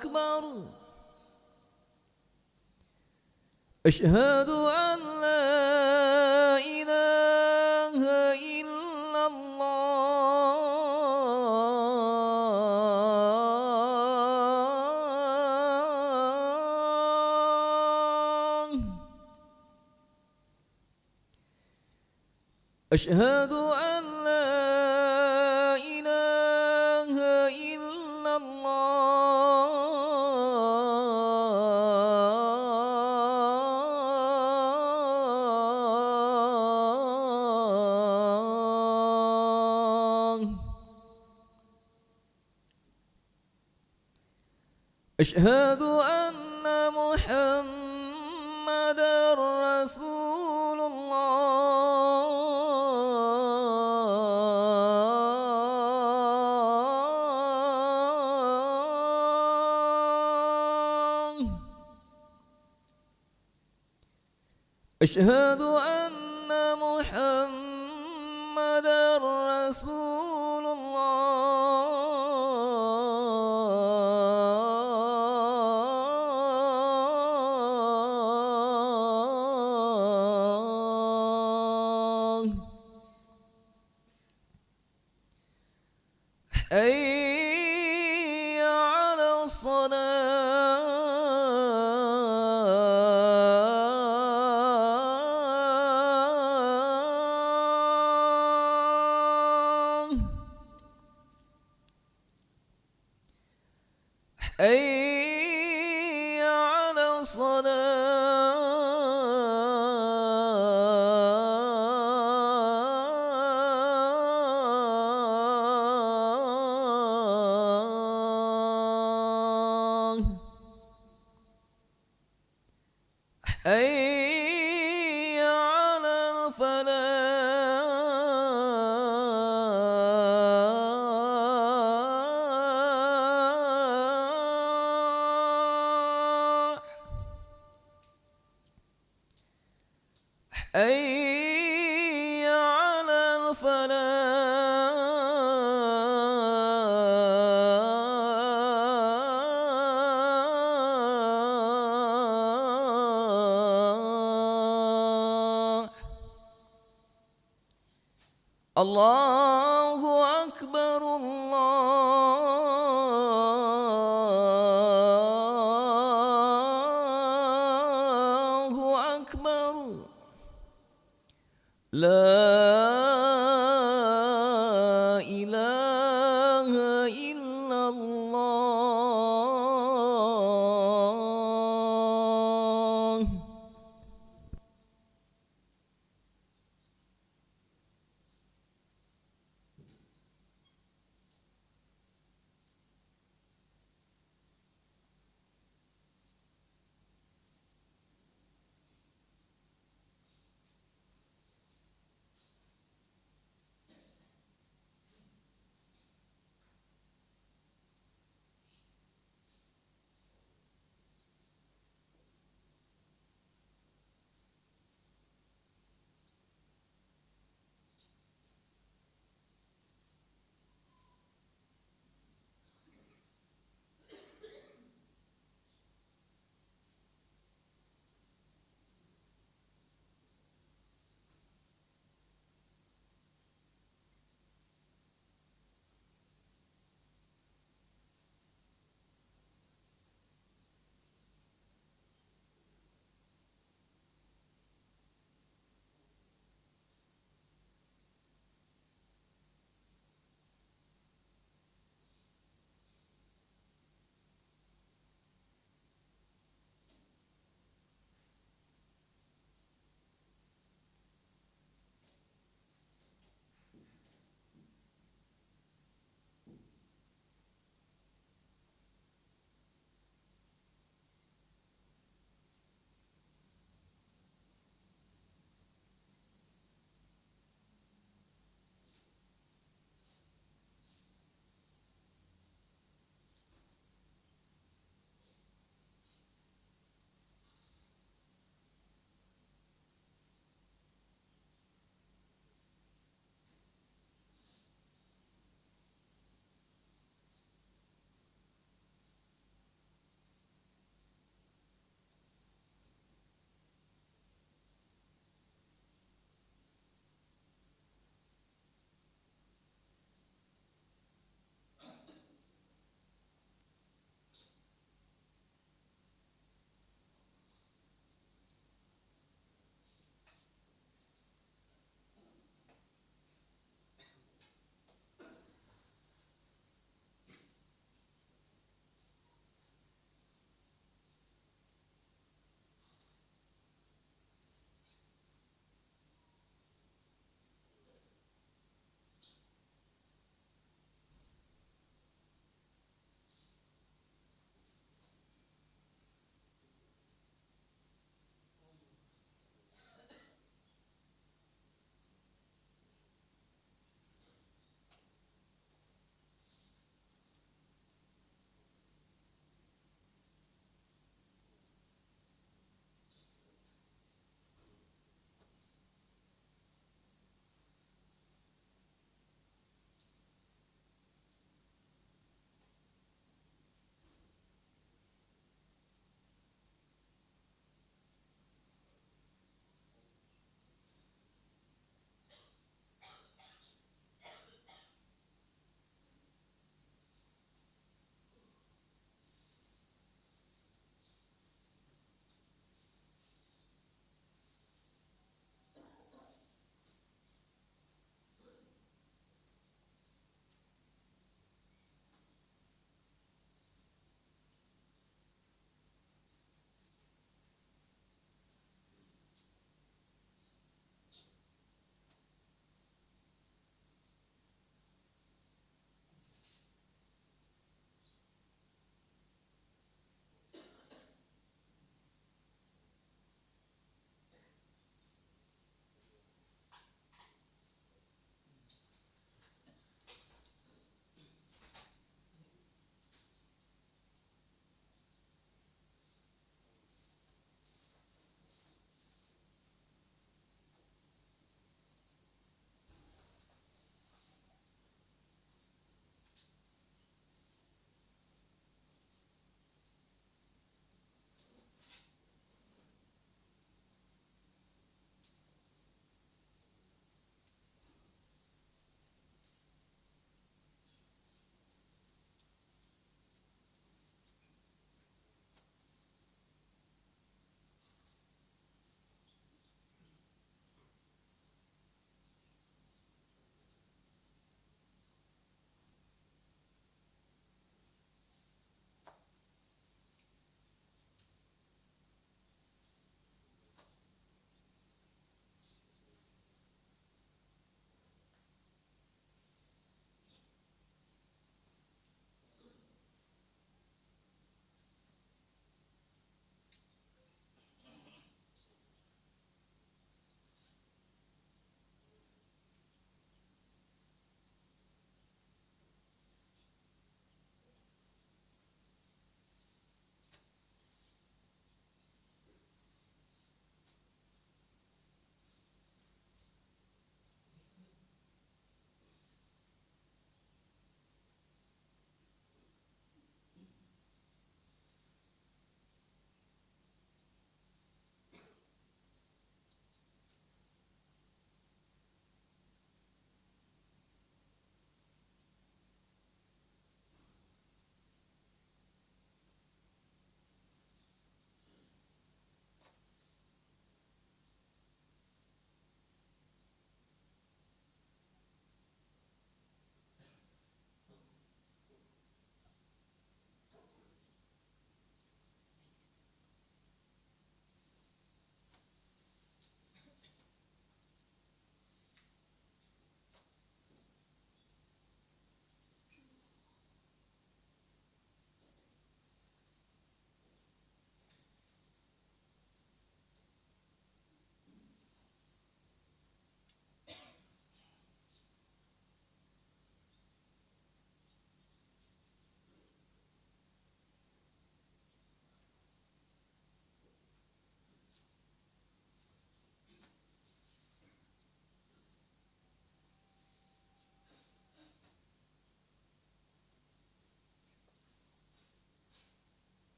أكبر أشهد أن لا إله إلا الله أشهد أن لا إله إلا الله أشهد أن محمدا رسول الله أشهد أن محمدا رسول الله حي على الصلاة حي على الصلاة حي على الفلاح حي على الفلاح الله أكبر الله أكبر لا إله إلا الله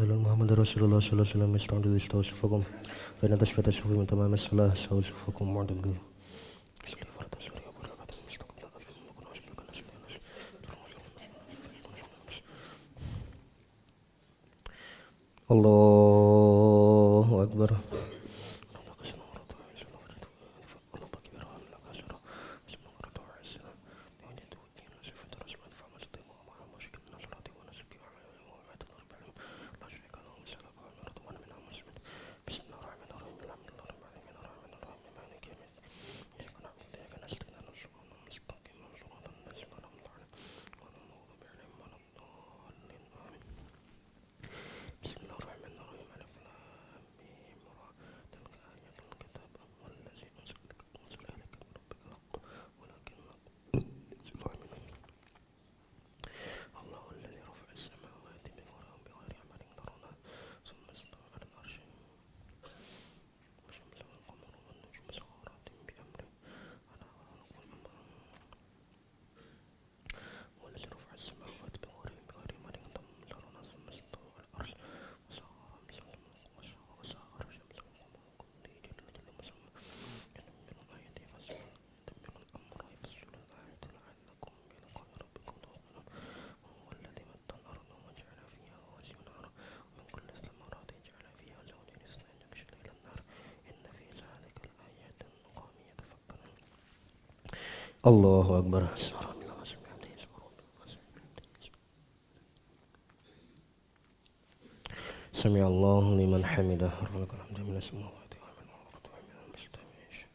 محمد رسول الله صلى الله عليه وسلم استعملوا استوصفكم فإن تشفى تشفى من تمام الصلاة استوصفكم معتدل الله أكبر الله أكبر سمع الله لمن حمده ربنا الحمد من السماوات ومن الأرض ومن المستمعين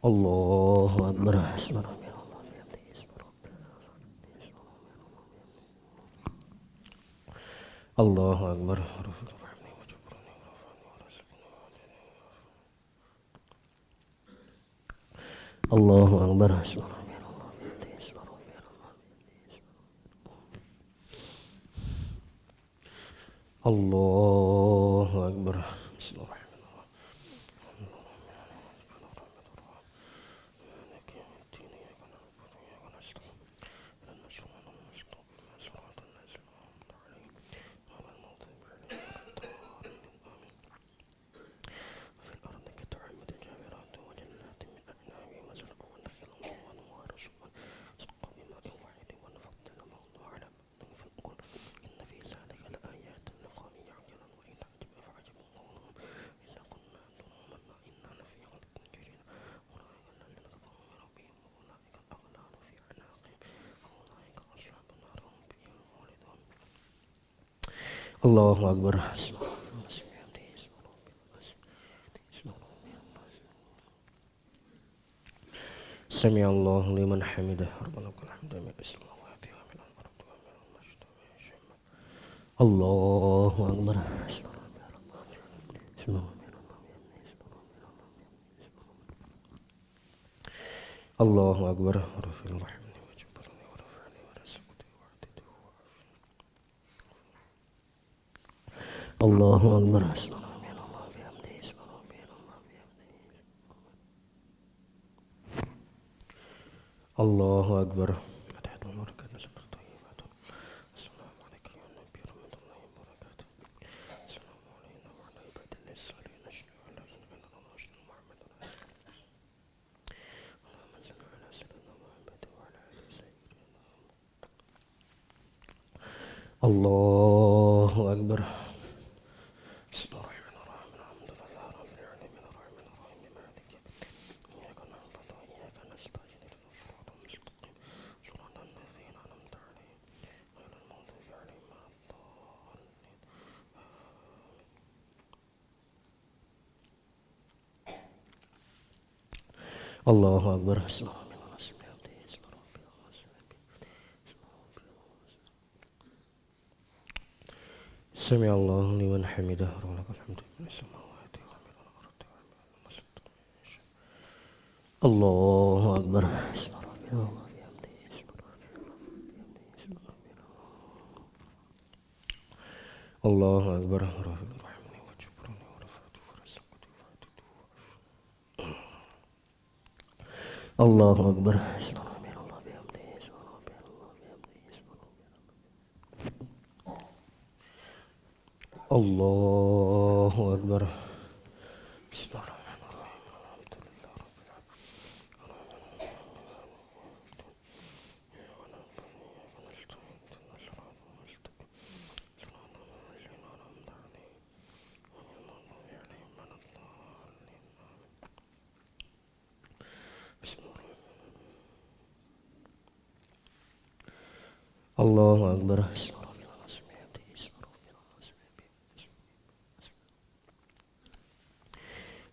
الله أكبر الله أكبر الله أكبر الله أكبر بسم الله الرحمن الرحيم الله أكبر سمع الله لمن حمده ربنا لك الحمد من السماوات ومن الأرض ومن المستمعين الله أكبر الله أكبر رفيع الرحمن وجبرني ورفعني ورزقني وعدته الله أكبر الله أكبر أتحيات الله وبركاته طيبات السلام عليك يا نبي رحمة الله وبركاته السلام علينا وعلى عباد الله الصالحين أشهد أن لا إله إلا الله وأشهد أن محمدا رسول الله اللهم صل على سيدنا محمد وعلى آله سيدنا الله أكبر بسم الله الرحمن الرحيم الحمد لله رب العالمين الرحمن الرحيم مالك يوم الدين إياك نعبد وإياك نستعين اهدنا الصراط المستقيم صراط الذين أنعمت عليهم غير المغضوب عليهم ولا الضالين الله أكبر سمع الله لمن حمده ربنا لك الحمد من السماوات ومن الأرض ومن المستمعين الله أكبر الله أكبر رافع الرحمن وجبرني ورفعته ورزقته وعدته الله أكبر Allahu Akbar. Bismillahirrahmanirrahim. Alhamdulillah. Allahu Akbar.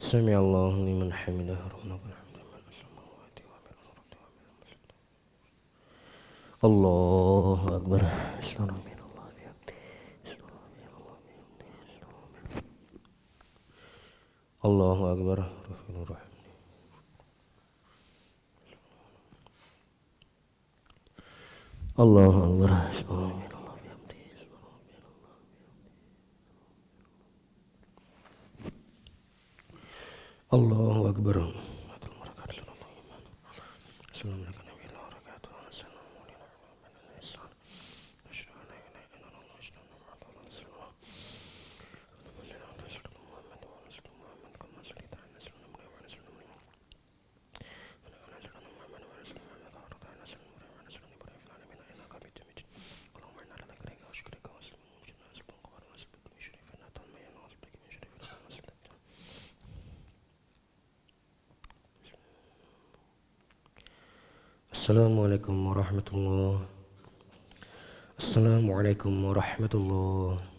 Sami Allahu liman hamidah. Allahu Akbar. Allahu Akbar. Allahu Akbar. Allahu Akbar. Assalamualaikum warahmatullahi wabarakatuh.